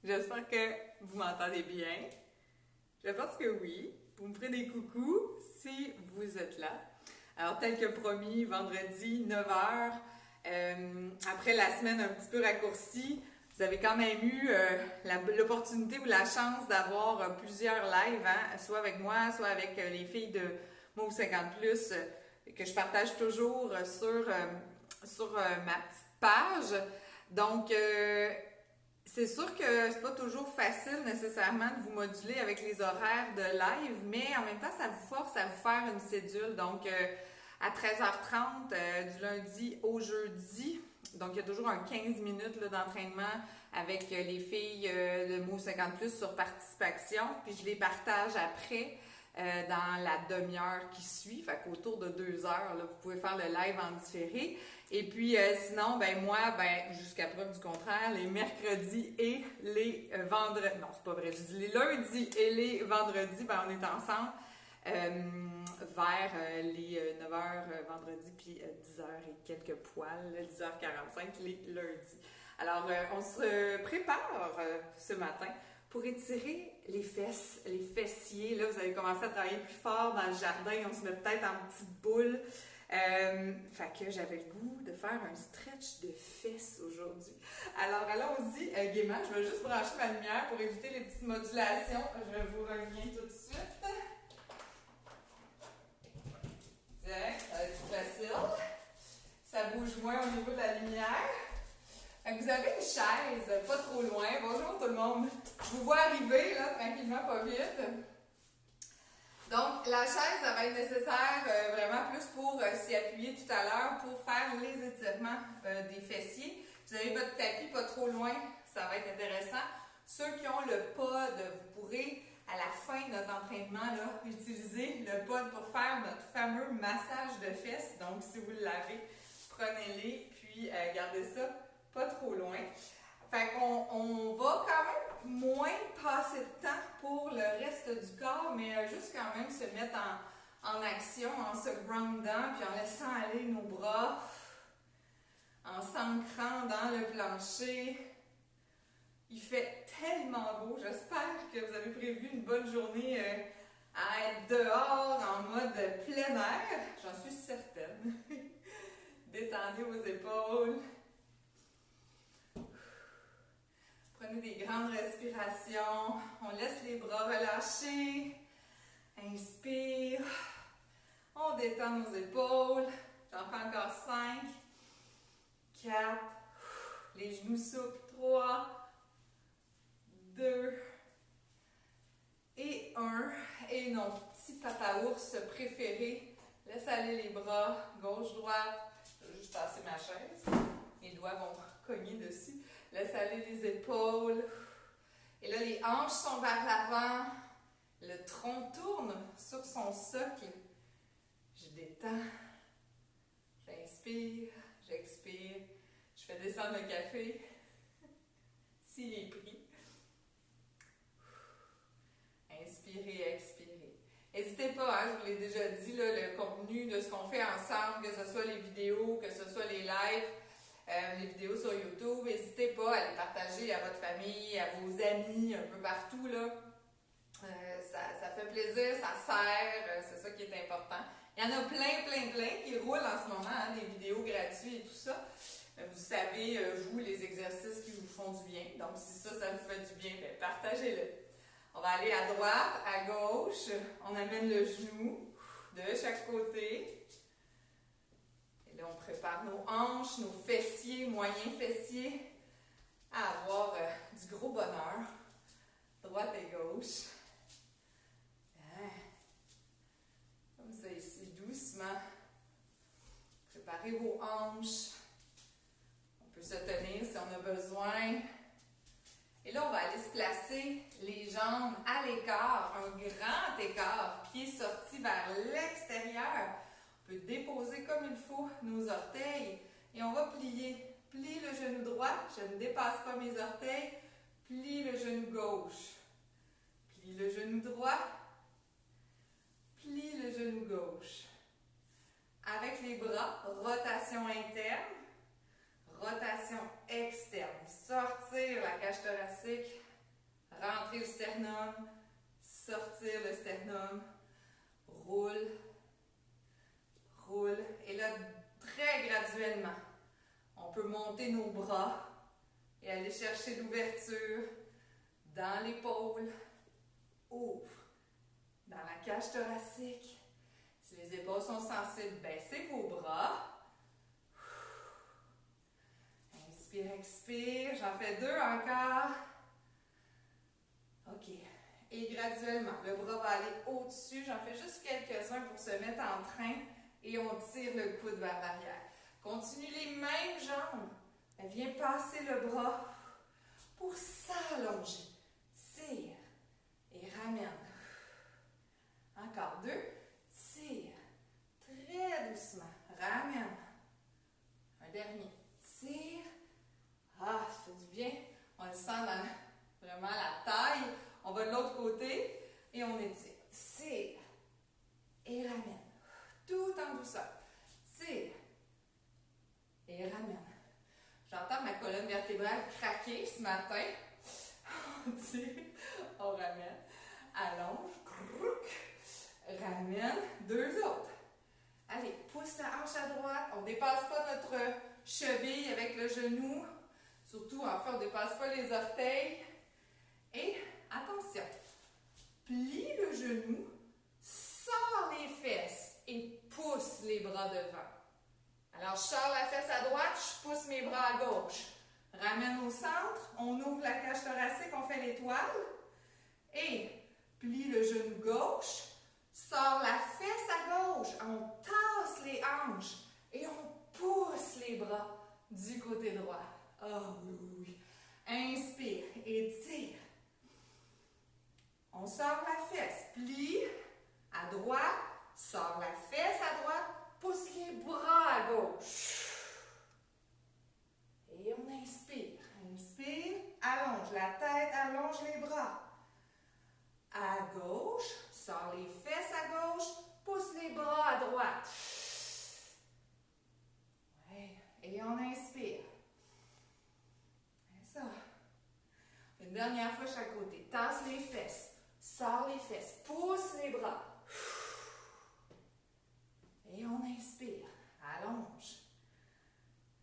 J'espère que vous m'entendez bien. Je pense que oui. Vous me ferez des coucous si vous êtes là. Alors, tel que promis, vendredi, 9h, après la semaine un petit peu raccourcie, vous avez quand même eu l'opportunité ou la chance d'avoir plusieurs lives, hein, soit avec moi, soit avec les filles de Move 50+, que je partage toujours sur ma petite page. Donc, c'est sûr que c'est pas toujours facile nécessairement de vous moduler avec les horaires de live, mais en même temps, ça vous force à vous faire une cédule. Donc, à 13h30 du lundi au jeudi, donc il y a toujours un 15 minutes d'entraînement avec les filles de Move 50+ sur participation, puis je les partage après dans la demi-heure qui suit, fait qu'autour de 2 heures, là, vous pouvez faire le live en différé. Et puis sinon, moi, jusqu'à preuve du contraire, les mercredis et les vendredis, non c'est pas vrai, je dis les lundis et les vendredis, on est ensemble vers les 9h vendredi, puis 10h et quelques poils, 10h45 les lundis. Alors, on se prépare ce matin pour étirer les fesses, les fessiers. Là, vous allez commencer à travailler plus fort dans le jardin. On se met peut-être en petite boule. Fait que j'avais le goût de faire un stretch de fesses aujourd'hui. Alors, allons-y gaiement. Je vais juste brancher ma lumière pour éviter les petites modulations. Je vous reviens tout de suite. Tiens, ça va être plus facile. Ça bouge moins au niveau de la lumière. Vous avez une chaise, pas trop loin. Bonjour tout le monde. Je vous vois arriver, là, tranquillement, pas vite. Donc, la chaise, ça va être nécessaire vraiment plus pour s'y appuyer tout à l'heure pour faire les étirements des fessiers. Vous avez votre tapis pas trop loin, ça va être intéressant. Ceux qui ont le pod, vous pourrez, à la fin de notre entraînement, là, utiliser le pod pour faire notre fameux massage de fesses. Donc, si vous l'avez, prenez-les, puis gardez ça pas trop loin. Fait qu'on va quand même moins passer de temps pour le reste du corps, mais juste quand même se mettre en action, en se groundant, puis en laissant aller nos bras, en s'ancrant dans le plancher. Il fait tellement beau. J'espère que vous avez prévu une bonne journée à être dehors en mode plein air. J'en suis certaine. Détendez vos épaules. Prenez des grandes respirations. On laisse les bras relâchés. Inspire. On détend nos épaules. J'en fais encore 5, 4, les genoux souples, 3, 2 et 1. Et nos petits papa ours préférés. Laisse aller les bras, gauche, droite. Je vais juste passer ma chaise. Mes doigts vont cogner dessus. Laisse aller les épaules. Et là, les hanches sont vers l'avant. Le tronc tourne sur son socle. Je détends. J'inspire. J'expire. Je fais descendre le café. S'il est pris. Inspirez, expirez. N'hésitez pas, je vous l'ai déjà dit, là, le contenu de ce qu'on fait ensemble, que ce soit les vidéos, que ce soit les lives, les vidéos sur YouTube, n'hésitez pas à les partager à votre famille, à vos amis, un peu partout, là. Ça fait plaisir, ça sert, c'est ça qui est important. Il y en a plein qui roulent en ce moment, hein, des vidéos gratuites et tout ça. Vous savez, vous, les exercices qui vous font du bien. Donc, si ça vous fait du bien, partagez-le. On va aller à droite, à gauche. On amène le genou de chaque côté. Et là, on prépare nos hanches, nos fessiers, moyens fessiers, à avoir du gros bonheur. Droite et gauche. Comme ça ici, doucement. Préparez vos hanches. On peut se tenir si on a besoin. Et là, on va aller se placer les jambes à l'écart, un grand écart, pieds sortis vers l'extérieur. On peut déposer comme il faut nos orteils et on va plier. Plie le genou droit, je ne dépasse pas mes orteils. Plie le genou gauche. Plie le genou droit. Plie le genou gauche. Avec les bras, rotation interne, rotation externe. Sortir la cage thoracique rentrer le sternum, sortir le sternum, roule, roule. Et là, très graduellement, on peut monter nos bras et aller chercher l'ouverture dans l'épaule, ouvre, dans la cage thoracique. Si les épaules sont sensibles, baissez vos bras. Inspire, expire. J'en fais 2 encore. OK. Et graduellement, le bras va aller au-dessus. J'en fais juste quelques-uns pour se mettre en train et on tire le coude vers l'arrière. Continue les mêmes jambes. Viens passer le bras pour s'allonger. Tire et ramène. Encore 2. Tire. Très doucement. Ramène. Un dernier. Tire. Ah, ça fait du bien. On le sent dans vraiment la taille. On va de l'autre côté et on étire. Tire. Et ramène. Tout en douceur. Tire. Et ramène. J'entends ma colonne vertébrale craquer ce matin. On tire. On ramène. Allonge. Ramène. 2 autres. Allez, pousse la hanche à droite. On ne dépasse pas notre cheville avec le genou. Surtout, en fait, on ne dépasse pas les orteils. Et attention, plie le genou, sors les fesses et pousse les bras devant. Alors, je sors la fesse à droite, je pousse mes bras à gauche. Ramène au centre, on ouvre la cage thoracique, on fait l'étoile. Et plie le genou gauche, sors la fesse à gauche, on tasse les hanches et on pousse les bras du côté droit. Oh oui, oui, oui. Inspire, étire. On sort la fesse, plie à droite, sort la fesse à droite, pousse les bras à gauche. Et on inspire. Inspire, allonge la tête, allonge les bras. À gauche, sors les fesses à gauche, pousse les bras à droite. Ouais. Et on inspire. C'est ça. Une dernière fois chaque côté. Tasse les fesses, sors les fesses, pousse les bras. Et on inspire. Allonge.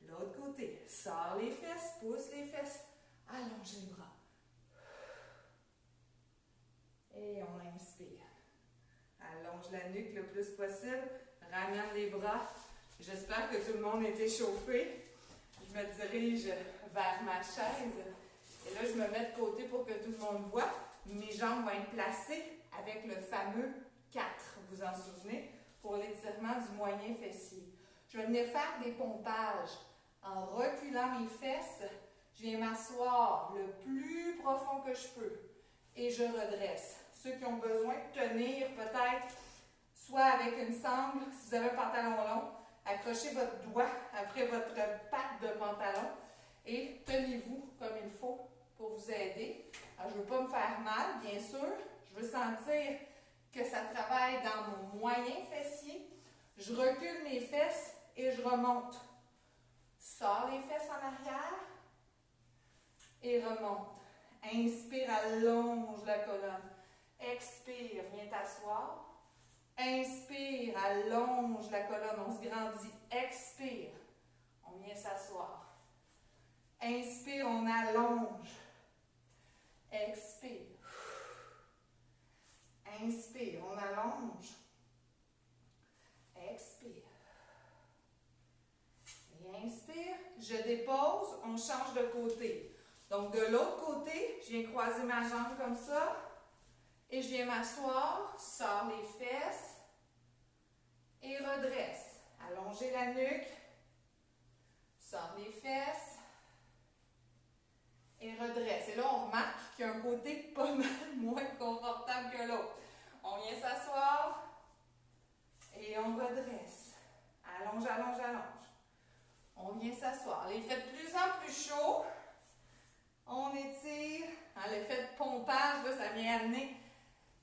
L'autre côté. Sors les fesses, pousse les fesses, allonge les bras. Et on inspire. Allonge la nuque le plus possible. Ramène les bras. J'espère que tout le monde est échauffé. Je me dirige vers ma chaise. Et là, je me mets de côté pour que tout le monde voit. Mes jambes vont être placées avec le fameux 4. Vous en souvenez? Pour l'étirement du moyen fessier. Je vais venir faire des pompages. En reculant mes fesses, je viens m'asseoir le plus profond que je peux. Et je redresse. Ceux qui ont besoin de tenir peut-être, soit avec une sangle, si vous avez un pantalon long, accrochez votre doigt après votre patte de pantalon et tenez-vous comme il faut pour vous aider. Alors, je ne veux pas me faire mal, bien sûr. Je veux sentir que ça travaille dans mon moyen fessier. Je recule mes fesses et je remonte. Sors les fesses en arrière et remonte. Inspire, allonge la colonne. Expire, viens t'asseoir. Inspire, allonge la colonne, on se grandit. Expire, on vient s'asseoir. Inspire, on allonge. Expire. Inspire, on allonge. Expire. Et inspire, je dépose, on change de côté. Donc, de l'autre côté, je viens croiser ma jambe comme ça. Et je viens m'asseoir, sors les fesses et redresse. Allongez la nuque, sors les fesses et redresse. Et là, on remarque qu'il y a un côté pas mal moins confortable que l'autre. On vient s'asseoir et on redresse. Allonge, allonge, allonge. On vient s'asseoir. L'effet de plus en plus chaud. On étire. L'effet de pompage, là, ça vient amener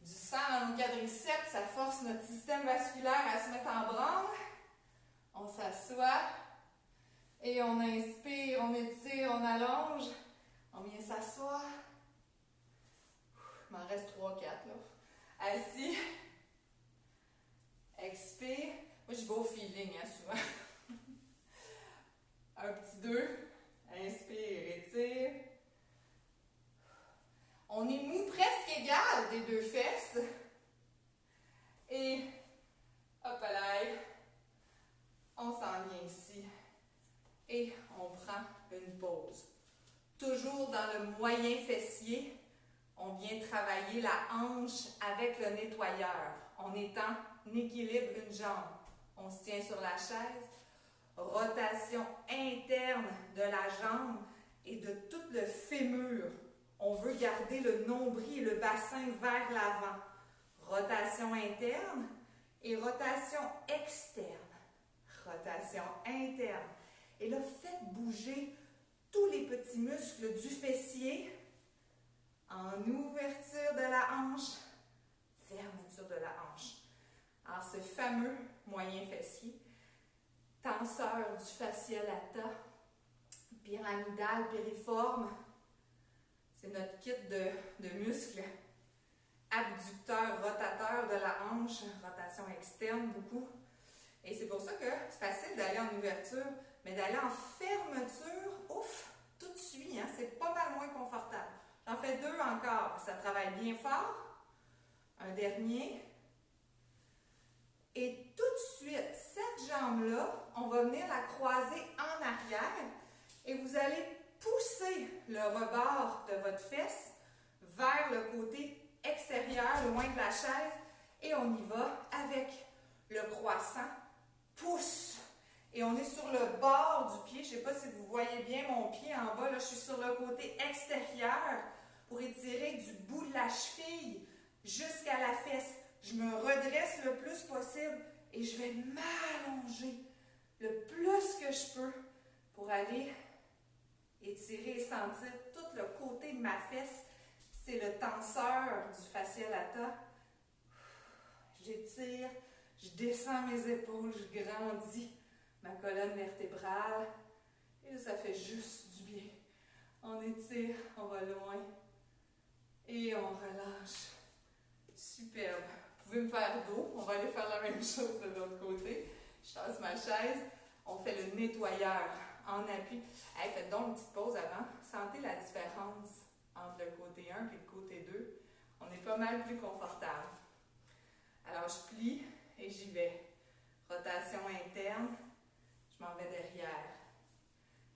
du sang dans nos quadriceps, ça force notre système vasculaire à se mettre en branle. On s'assoit et on inspire, on étire, on allonge. On vient s'asseoir des deux fesses. Et hop là, on s'en vient ici. Et on prend une pause. Toujours dans le moyen fessier, on vient travailler la hanche avec le nettoyeur. On est en équilibre une jambe. On se tient sur la chaise. Rotation interne de la jambe et de tout le fémur. On veut garder le nombril et le bassin vers l'avant. Rotation interne et rotation externe. Rotation interne. Et là, faites bouger tous les petits muscles du fessier en ouverture de la hanche, fermeture de la hanche. Alors, ce fameux moyen fessier, tenseur du fascia lata, pyramidal, piriforme, c'est notre kit de muscles, abducteur, rotateur de la hanche, rotation externe beaucoup. Et c'est pour ça que c'est facile d'aller en ouverture, mais d'aller en fermeture, ouf, tout suit, hein, c'est pas mal moins confortable. J'en fais deux encore, ça travaille bien fort. Un dernier. Et tout de suite, cette jambe-là, on va venir la croiser en arrière et vous allez pousser le rebord de votre fesse vers le côté extérieur, loin de la chaise, et on y va avec le croissant. Pousse. Et on est sur le bord du pied. Je ne sais pas si vous voyez bien mon pied en bas. Là, je suis sur le côté extérieur pour étirer du bout de la cheville jusqu'à la fesse. Je me redresse le plus possible et je vais m'allonger le plus que je peux pour aller étirer et sentir tout le côté de ma fesse. C'est le tenseur du fascia lata. J'étire, je descends mes épaules, je grandis ma colonne vertébrale et ça fait juste du bien. On étire, on va loin et on relâche. Superbe. Vous pouvez me faire dos, on va aller faire la même chose de l'autre côté. Je tasse ma chaise, on fait le nettoyeur en appui. Hey, faites donc une petite pause avant. Sentez la différence entre le côté 1 et le côté 2. On est pas mal plus confortable. Alors, je plie et j'y vais. Rotation interne, je m'en vais derrière.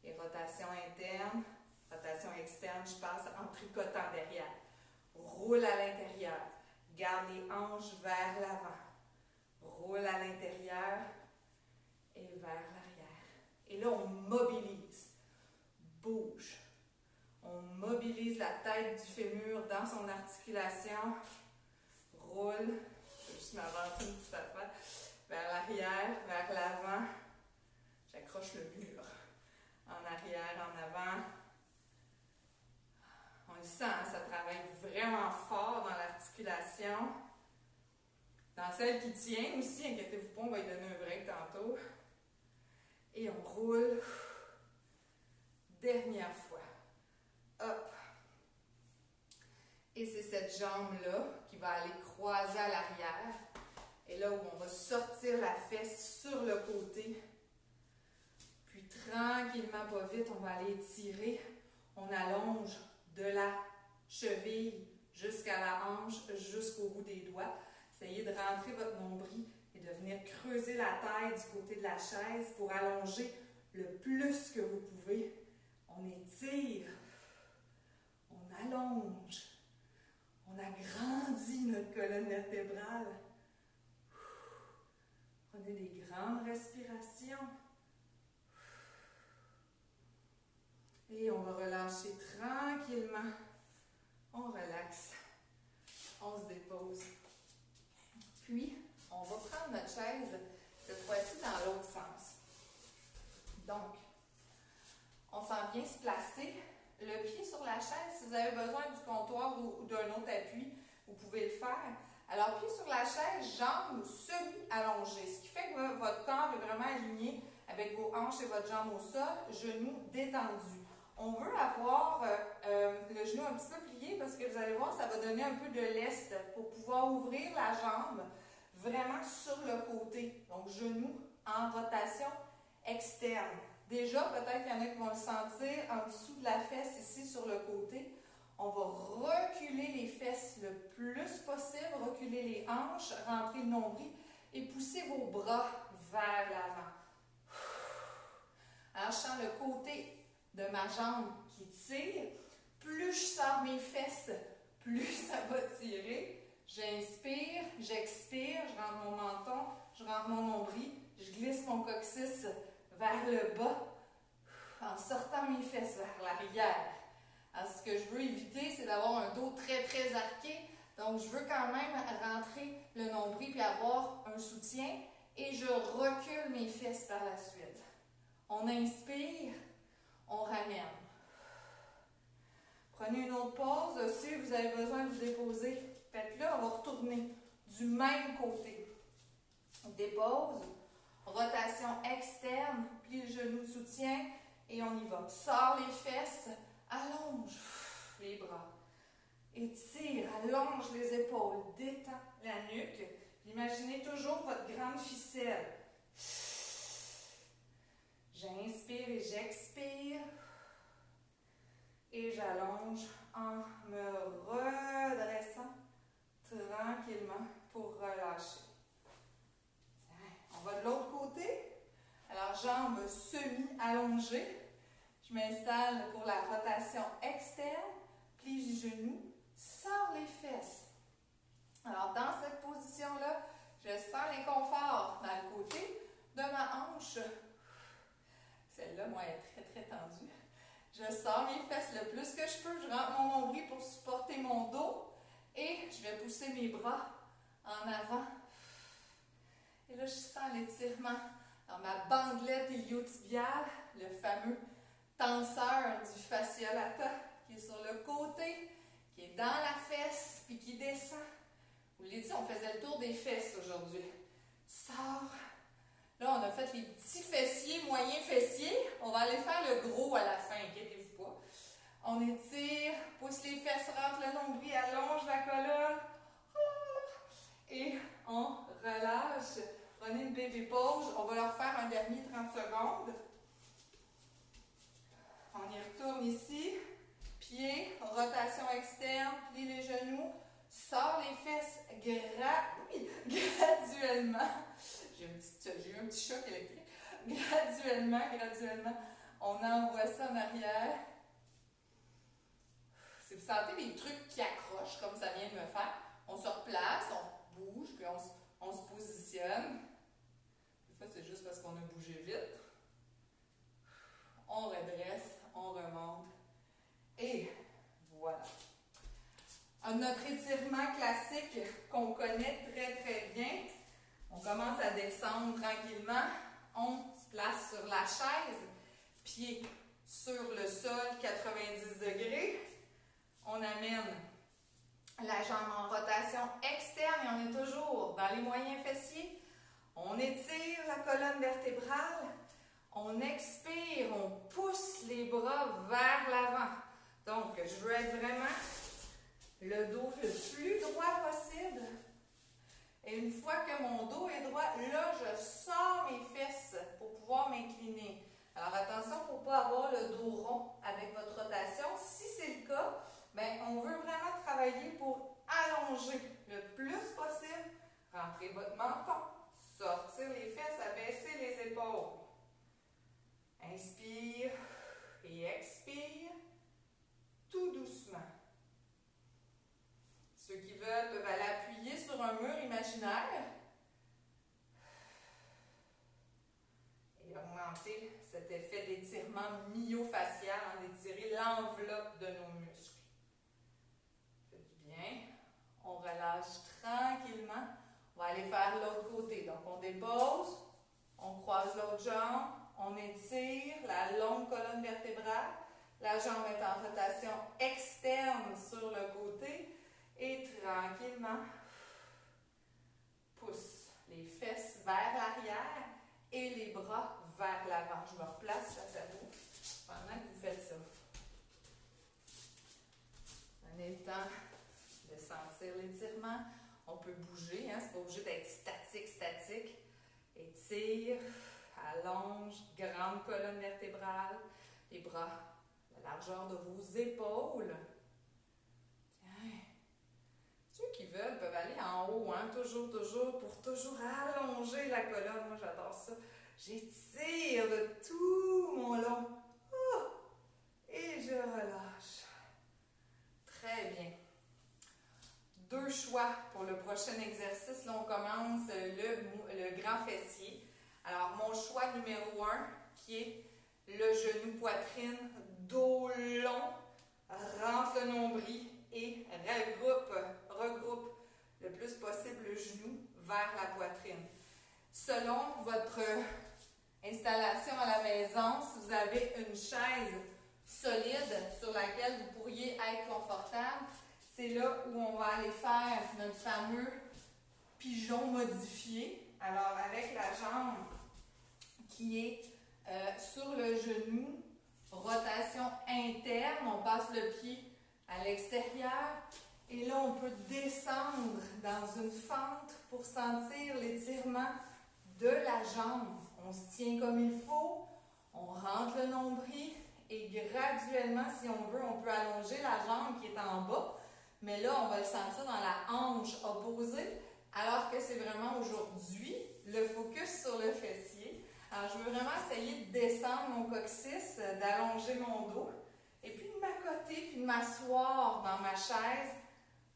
Et rotation interne, rotation externe, je passe en tricotant derrière. Roule à l'intérieur. Garde les hanches vers l'avant. Roule à l'intérieur et vers l'arrière. Et là, on mobilise. Bouge. On mobilise la tête du fémur dans son articulation. Roule. Je vais juste m'avancer une petite affaire. Vers l'arrière, vers l'avant. J'accroche le mur. En arrière, en avant. On le sent, hein, ça travaille vraiment fort dans l'articulation. Dans celle qui tient aussi, inquiétez-vous pas, on va lui donner un break tantôt. Et on roule. Dernière fois. Hop. Et c'est cette jambe-là qui va aller croiser à l'arrière. Et là où on va sortir la fesse sur le côté. Puis tranquillement, pas vite, on va aller étirer. On allonge de la cheville jusqu'à la hanche, jusqu'au bout des doigts. Essayez de rentrer votre nombril et de venir creuser la taille du côté de la chaise pour allonger le plus que vous pouvez. On étire, on allonge, on agrandit notre colonne vertébrale. Prenez des grandes respirations. Et on va relâcher tranquillement. On relaxe. On se dépose. Puis, on va prendre notre chaise, cette fois-ci dans l'autre sens. Donc, on s'en vient se placer. Le pied sur la chaise, si vous avez besoin du comptoir ou d'un autre appui, vous pouvez le faire. Alors, pied sur la chaise, jambes semi-allongées, ce qui fait que votre corps est vraiment aligné avec vos hanches et votre jambe au sol, genoux détendus. On veut avoir le genou un petit peu plié parce que vous allez voir, ça va donner un peu de lest pour pouvoir ouvrir la jambe vraiment sur le côté. Donc, genou en rotation externe. Déjà, peut-être qu'il y en a qui vont le sentir en dessous de la fesse ici sur le côté. On va reculer les fesses le plus possible, reculer les hanches, rentrer le nombril et pousser vos bras vers l'avant. Alors, je sens le côté de ma jambe qui tire. Plus je sors mes fesses, plus ça va tirer. J'inspire, j'expire, je rentre mon menton, je rentre mon nombril, je glisse mon coccyx vers le bas en sortant mes fesses vers l'arrière. Alors, ce que je veux éviter, c'est d'avoir un dos très, très arqué. Donc, je veux quand même rentrer le nombril puis avoir un soutien et je recule mes fesses par la suite. On inspire, on ramène. Prenez une autre pause. Si vous avez besoin de vous déposer, faites-le. On va retourner du même côté. On dépose, rotation externe, plie le genou de soutien et on y va. Sors les fesses, allonge les bras. Étire, allonge les épaules, détends la nuque. Imaginez toujours votre grande ficelle. J'inspire et j'expire. Et j'allonge en me redressant tranquillement pour relâcher. On va de l'autre côté. Alors, jambes semi-allongées. Je m'installe pour la rotation externe. Plie les genoux. Sors les fesses. Alors, dans cette position-là, je sens l'inconfort dans le côté de ma hanche. Celle-là, moi, elle est très, très tendue. Je sors mes fesses le plus que je peux. Je rentre mon nombril pour supporter mon dos. Et je vais pousser mes bras en avant. Et là, je sens l'étirement dans ma bandelette iliotibiale, le fameux tenseur du fascia lata qui est sur le côté, qui est dans la fesse, puis qui descend. Vous l'avez dit, on faisait le tour des fesses aujourd'hui. Sors. Là, on a fait les petits fessiers, moyens fessiers. On va aller faire le gros à la fin, inquiétez-vous pas. On étire, pousse les fesses, rentre le nombril, allonge la colonne. Et on relâche. Prenez une baby pause. On va leur faire un dernier 30 secondes. On y retourne ici. Pied, rotation externe, plie les genoux. Sors les fesses graduellement. J'ai eu un petit choc électrique. Graduellement, on envoie ça en arrière. Si vous sentez des trucs qui accrochent, comme ça vient de me faire, on se replace, on bouge, puis on se positionne. Des fois, c'est juste parce qu'on a bougé vite. On redresse, on remonte. Et voilà. Notre étirement classique qu'on connaît très, très bien. On commence à descendre tranquillement. On se place sur la chaise, pied sur le sol, 90 degrés. On amène la jambe en rotation externe et on est toujours dans les moyens fessiers. On étire la colonne vertébrale. On expire, on pousse les bras vers l'avant. Donc, je veux être vraiment le dos le plus droit possible. Et une fois que mon dos est droit, là, je sors mes fesses pour pouvoir m'incliner. Alors, attention pour ne pas avoir le dos rond avec votre rotation. Si c'est le cas, bien, on veut vraiment travailler pour allonger le plus possible. Rentrez votre menton, sortir les fesses, abaisser les épaules. Inspire et expire, tout doucement. Ceux qui veulent peuvent aller appuyer sur un mur imaginaire et augmenter cet effet d'étirement myofascial, d'étirer l'enveloppe de nos muscles. Faites du bien. On relâche tranquillement. On va aller faire l'autre côté. Donc, on dépose, on croise l'autre jambe, on étire la longue colonne vertébrale. La jambe est en rotation externe sur le côté. Et tranquillement, pousse les fesses vers l'arrière et les bras vers l'avant. Je me replace face à vous pendant que vous faites ça. Prenez le temps de sentir l'étirement. On peut bouger, hein? C'est pas obligé d'être statique. Étire, allonge, grande colonne vertébrale, les bras, la largeur de vos épaules. hein? Toujours, toujours, pour toujours allonger la colonne. Moi, j'adore ça. J'étire de tout mon long. Et je relâche. Très bien. 2 choix pour le prochain exercice. Là, on commence le grand fessier. Alors, mon choix numéro 1, qui est le genou poitrine, dos long, rentre le nombril et regroupe le plus possible le genou vers la poitrine. Selon votre installation à la maison, si vous avez une chaise solide sur laquelle vous pourriez être confortable, c'est là où on va aller faire notre fameux pigeon modifié. Alors, avec la jambe qui est sur le genou, rotation interne, on passe le pied à l'extérieur et là, on peut descendre dans une fente pour sentir l'étirement de la jambe. On se tient comme il faut, on rentre le nombril et graduellement, si on veut, on peut allonger la jambe qui est en bas. Mais là, on va le sentir dans la hanche opposée, alors que c'est vraiment aujourd'hui le focus sur le fessier. Alors, je veux vraiment essayer de descendre mon coccyx, d'allonger mon dos, et puis de m'accoter, puis de m'asseoir dans ma chaise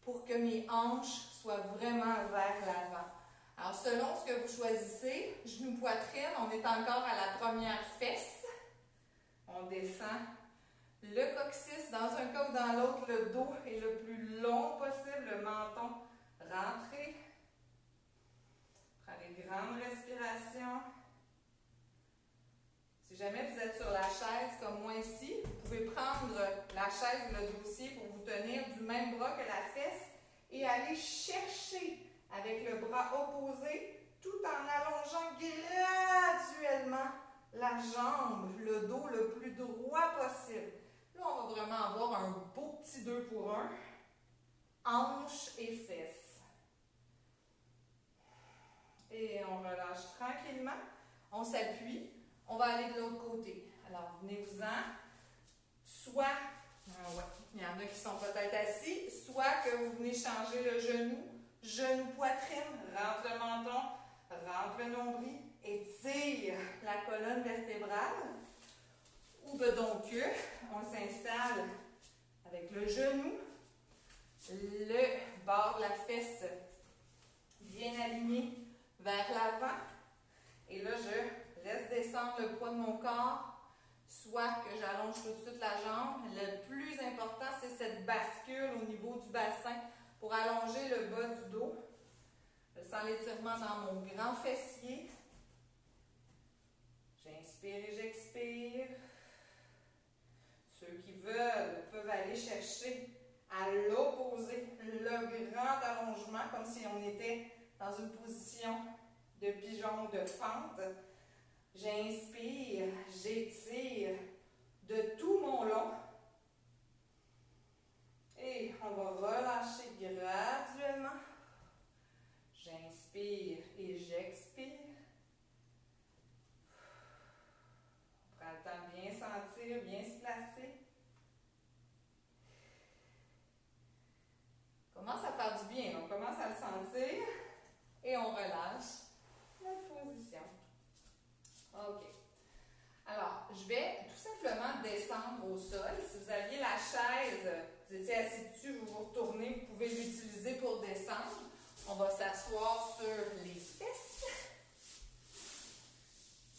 pour que mes hanches soient vraiment vers l'avant. Alors, selon ce que vous choisissez, genou-poitrine, on est encore à la première fesse. On descend le coccyx, dans un cas ou dans l'autre, le dos est le plus long possible, le menton rentré. Prenez des grandes respirations. Si jamais vous êtes sur la chaise comme moi ici, vous pouvez prendre la chaise ou le dossier pour vous tenir du même bras que la fesse et aller chercher avec le bras opposé tout en allongeant graduellement la jambe, le dos le plus droit possible. Là, on va vraiment avoir un beau petit 2 pour 1. Hanches et fesses. Et on relâche tranquillement. On s'appuie. On va aller de l'autre côté. Alors, venez-vous-en. Soit, il y en a qui sont peut-être assis, soit que vous venez changer le genou-poitrine, rentre le menton, rentre le nombril, étire la colonne vertébrale. Ou donc, on s'installe avec le genou, le bord de la fesse bien aligné vers l'avant. Et là, je laisse descendre le poids de mon corps, soit que j'allonge tout de suite la jambe. Le plus important, c'est cette bascule au niveau du bassin pour allonger le bas du dos. Je sens l'étirement dans mon grand fessier. J'inspire et j'expire. Ceux qui veulent peuvent aller chercher à l'opposé le grand allongement, comme si on était dans une position de pigeon ou de fente. J'inspire, j'étire de tout mon long. Et on va relâcher graduellement. J'inspire et j'expire. On prend le temps de bien sentir, bien se placer. On commence à faire du bien, on commence à le sentir et on relâche la position. OK. Alors, je vais tout simplement descendre au sol. Si vous aviez la chaise, vous étiez assis dessus, vous vous retournez, vous pouvez l'utiliser pour descendre. On va s'asseoir sur les fesses.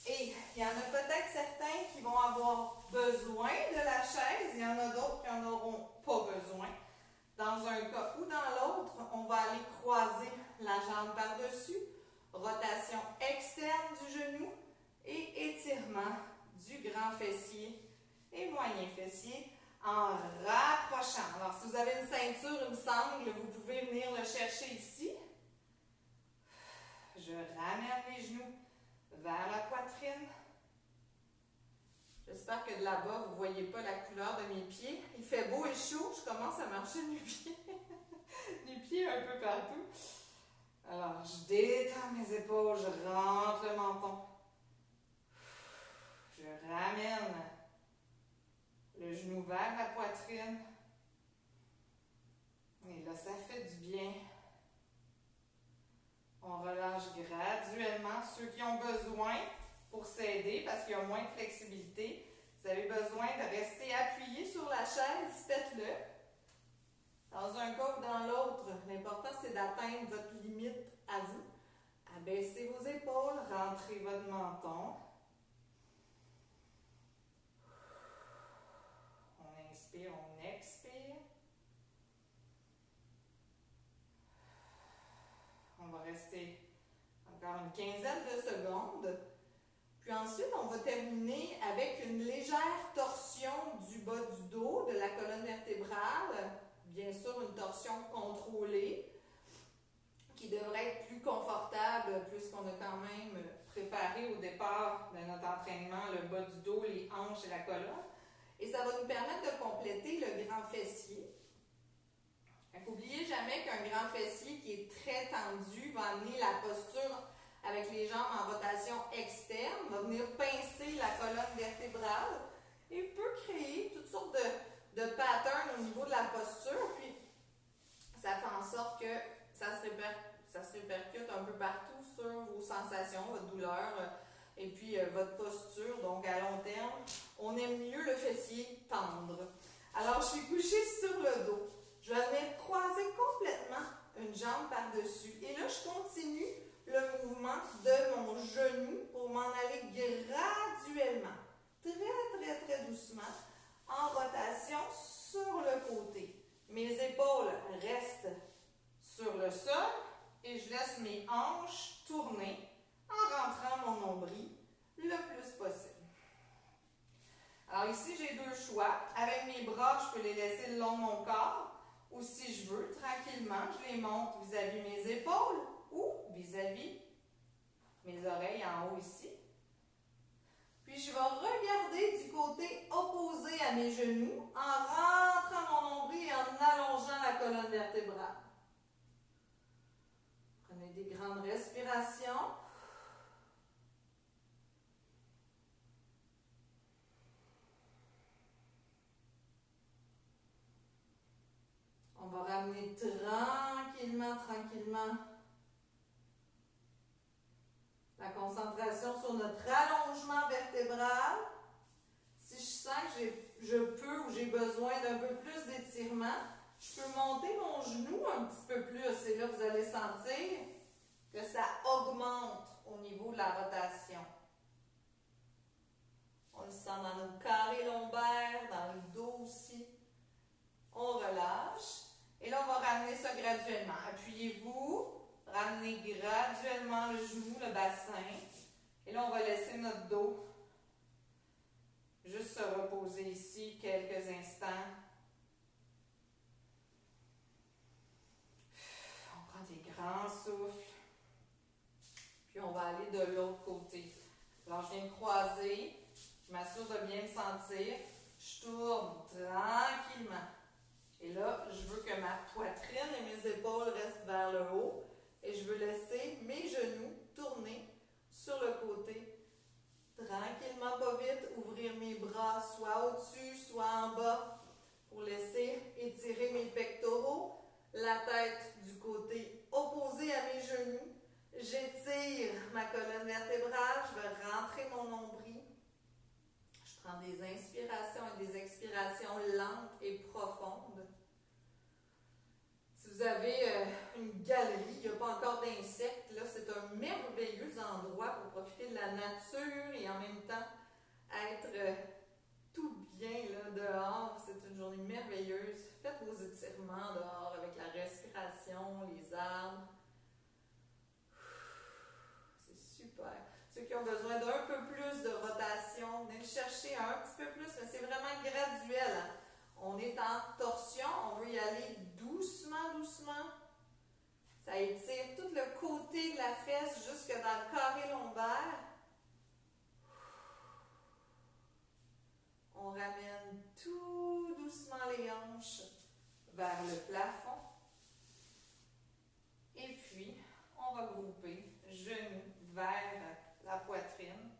Et il y en a peut-être certains qui vont avoir besoin de la chaise, il y en a d'autres qui n'en auront pas besoin. Dans un cas ou dans l'autre, on va aller croiser la jambe par-dessus, rotation externe du genou et étirement du grand fessier et moyen fessier en rapprochant. Alors, si vous avez une ceinture, une sangle, vous pouvez venir le chercher ici. Je ramène les genoux vers la poitrine. J'espère que de là-bas, vous ne voyez pas la couleur de mes pieds. Il fait beau et chaud, je commence à marcher nu-pieds. Nu-pieds un peu partout. Alors, je détends mes épaules, je rentre le menton. Je ramène le genou vers la poitrine. Et là, ça fait du bien. relâche graduellement. Ceux qui ont besoin pour s'aider, parce qu'il y a moins de flexibilité, vous avez besoin de rester appuyé sur la chaise, faites-le. Dans un cas ou dans l'autre, l'important c'est d'atteindre votre limite à vous. Abaissez vos épaules, rentrez votre menton. On inspire, on expire. On va rester encore une quinzaine de secondes. Puis ensuite, on va terminer avec une légère torsion du bas du dos, de la colonne vertébrale. Bien sûr, une torsion contrôlée qui devrait être plus confortable puisqu'on a quand même préparé au départ de notre entraînement le bas du dos, les hanches et la colonne. Et ça va nous permettre de compléter le grand fessier. N'oubliez jamais qu'un grand fessier qui est très tendu va amener la posture avec les jambes en rotation externe, va venir pincer la colonne vertébrale et peut créer toutes sortes de patterns au niveau de la posture. Puis, ça fait en sorte que ça se répercute un peu partout sur vos sensations, votre douleur et puis votre posture. Donc, à long terme, on aime mieux le fessier tendre. Alors, je suis couchée sur le dos. Je vais venir croiser complètement une jambe par-dessus. Et là, je continue le mouvement de mon genou pour m'en aller graduellement, très doucement, en rotation sur le côté. Mes épaules restent sur le sol et je laisse mes hanches tourner en rentrant mon nombril le plus possible. Alors ici, j'ai deux choix. Avec mes bras, je peux les laisser le long de mon corps. Ou si je veux, tranquillement, je les monte vis-à-vis mes épaules ou vis-à-vis mes oreilles en haut ici. Puis je vais regarder du côté opposé à mes genoux en rentrant mon nombril et en allongeant la colonne vertébrale. Prenez des grandes respirations. On va ramener tranquillement la concentration sur notre allongement vertébral. Si je sens que je peux ou j'ai besoin d'un peu plus d'étirement, je peux monter mon genou un petit peu plus. Et là, vous allez sentir que ça augmente au niveau de la rotation. On le sent dans nos carrés lombaires, dans le dos aussi. On relâche. Et là, on va ramener ça graduellement. Appuyez-vous. Ramenez graduellement le genou, le bassin. Et là, on va laisser notre dos juste se reposer ici quelques instants. On prend des grands souffles. Puis on va aller de l'autre côté. Alors, je viens de croiser. Je m'assure de bien me sentir. Je tourne tranquillement. Et là, je veux que ma poitrine et mes épaules restent vers le haut. Et je veux laisser mes genoux tourner sur le côté. Tranquillement, pas vite, ouvrir mes bras soit au-dessus, soit en bas pour laisser étirer mes pectoraux. La tête du côté opposé à mes genoux. J'étire ma colonne vertébrale. Je vais rentrer mon nombril. Je prends des inspirations et des expirations lentes et profondes. Si vous avez une galerie, il n'y a pas encore d'insectes, là, c'est un merveilleux endroit pour profiter de la nature et en même temps être tout bien là, dehors. C'est une journée merveilleuse. Faites vos étirements dehors avec la respiration, les arbres. C'est super. Ceux qui ont besoin d'un peu plus de rotation, venez chercher un petit peu plus, mais c'est vraiment graduel. Hein? On est en torsion, on veut y aller doucement. Ça étire tout le côté de la fesse jusque dans le carré lombaire. On ramène tout doucement les hanches vers le plafond. Et puis, on va grouper genoux vers la poitrine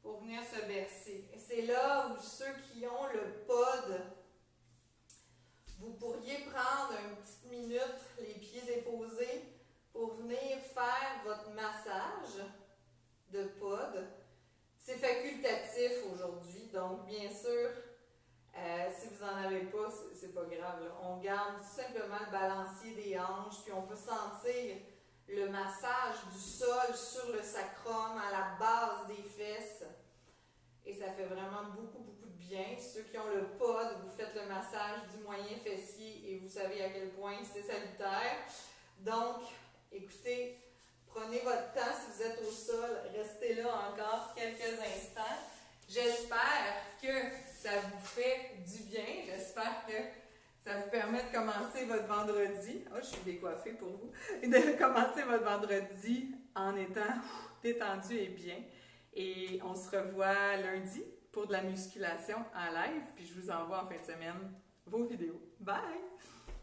pour venir se bercer. Et c'est là où ceux qui ont le pod, vous pourriez prendre une petite minute, les pieds déposés, pour venir faire c'est pas grave, là. On garde tout simplement le balancier des hanches, puis on peut sentir le massage du sol sur le sacrum, à la base des fesses. Et ça fait vraiment beaucoup, beaucoup de bien. Ceux qui ont le pod, vous faites le massage du moyen fessier et vous savez à quel point c'est salutaire. Donc, écoutez, prenez votre temps si vous êtes au sol, restez là encore quelques instants. J'espère que ça vous fait du bien. J'espère que ça vous permet de commencer votre vendredi. Oh, je suis décoiffée pour vous. De commencer votre vendredi en étant détendu et bien. Et on se revoit lundi pour de la musculation en live. Puis je vous envoie en fin de semaine vos vidéos. Bye!